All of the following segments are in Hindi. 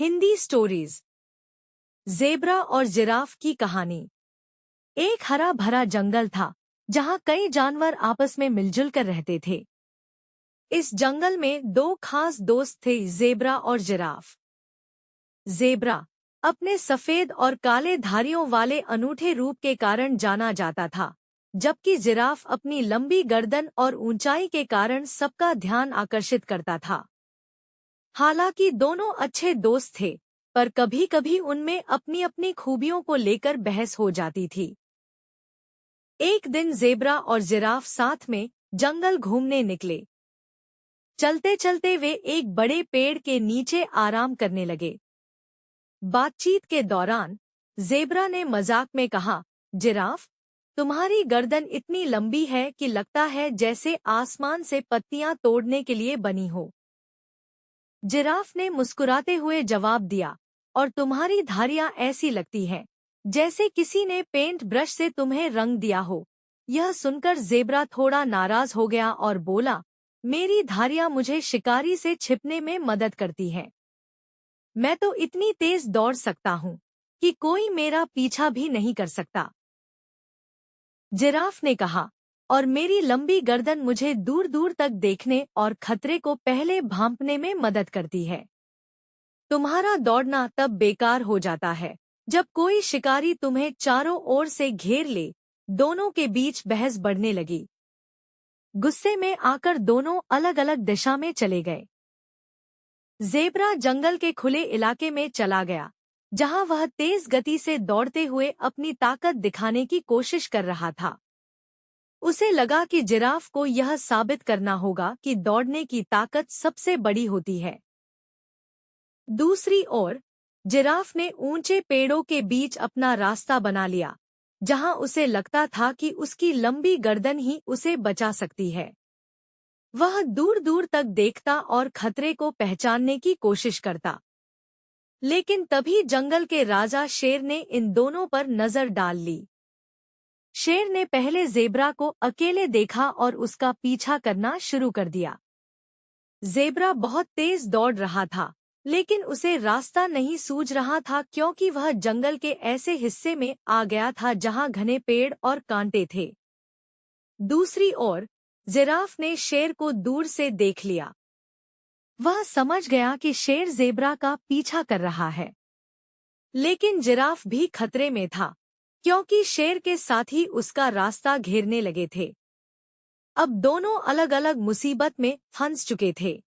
हिंदी स्टोरीज। ज़ेब्रा और जिराफ की कहानी। एक हरा भरा जंगल था जहां कई जानवर आपस में मिलजुल कर रहते थे। इस जंगल में दो खास दोस्त थे, ज़ेब्रा और जिराफ। ज़ेब्रा अपने सफेद और काले धारियों वाले अनूठे रूप के कारण जाना जाता था, जबकि जिराफ अपनी लंबी गर्दन और ऊंचाई के कारण सबका ध्यान आकर्षित करता था। हालांकि दोनों अच्छे दोस्त थे, पर कभी-कभी उनमें अपनी-अपनी खूबियों को लेकर बहस हो जाती थी। एक दिन ज़ेब्रा और जिराफ साथ में जंगल घूमने निकले। चलते-चलते वे एक बड़े पेड़ के नीचे आराम करने लगे। बातचीत के दौरान ज़ेब्रा ने मजाक में कहा, जिराफ, तुम्हारी गर्दन इतनी लंबी है कि लगता है जैसे आसमान से पत्तियां तोड़ने के लिए बनी हो। जिराफ ने मुस्कुराते हुए जवाब दिया, और तुम्हारी धारियां ऐसी लगती हैं जैसे किसी ने पेंट ब्रश से तुम्हें रंग दिया हो। यह सुनकर ज़ेब्रा थोड़ा नाराज हो गया और बोला, मेरी धारियां मुझे शिकारी से छिपने में मदद करती हैं। मैं तो इतनी तेज दौड़ सकता हूँ कि कोई मेरा पीछा भी नहीं कर सकता। जिराफ ने कहा, और मेरी लंबी गर्दन मुझे दूर दूर तक देखने और खतरे को पहले भांपने में मदद करती है। तुम्हारा दौड़ना तब बेकार हो जाता है जब कोई शिकारी तुम्हें चारों ओर से घेर ले। दोनों के बीच बहस बढ़ने लगी। गुस्से में आकर दोनों अलग अलग दिशा में चले गए। ज़ेब्रा जंगल के खुले इलाके में चला गया, जहां वह तेज गति से दौड़ते हुए अपनी ताकत दिखाने की कोशिश कर रहा था। उसे लगा कि जिराफ को यह साबित करना होगा कि दौड़ने की ताकत सबसे बड़ी होती है। दूसरी ओर जिराफ ने ऊंचे पेड़ों के बीच अपना रास्ता बना लिया, जहां उसे लगता था कि उसकी लंबी गर्दन ही उसे बचा सकती है। वह दूर दूर तक देखता और खतरे को पहचानने की कोशिश करता। लेकिन तभी जंगल के राजा शेर ने इन दोनों पर नजर डाल ली। शेर ने पहले ज़ेब्रा को अकेले देखा और उसका पीछा करना शुरू कर दिया। ज़ेब्रा बहुत तेज दौड़ रहा था, लेकिन उसे रास्ता नहीं सूझ रहा था, क्योंकि वह जंगल के ऐसे हिस्से में आ गया था जहां घने पेड़ और कांटे थे। दूसरी ओर जिराफ ने शेर को दूर से देख लिया। वह समझ गया कि शेर ज़ेब्रा का पीछा कर रहा है। लेकिन जिराफ भी खतरे में था, क्योंकि शेर के साथी उसका रास्ता घेरने लगे थे। अब दोनों अलग अलग मुसीबत में फंस चुके थे।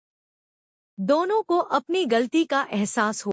दोनों को अपनी गलती का एहसास हुआ।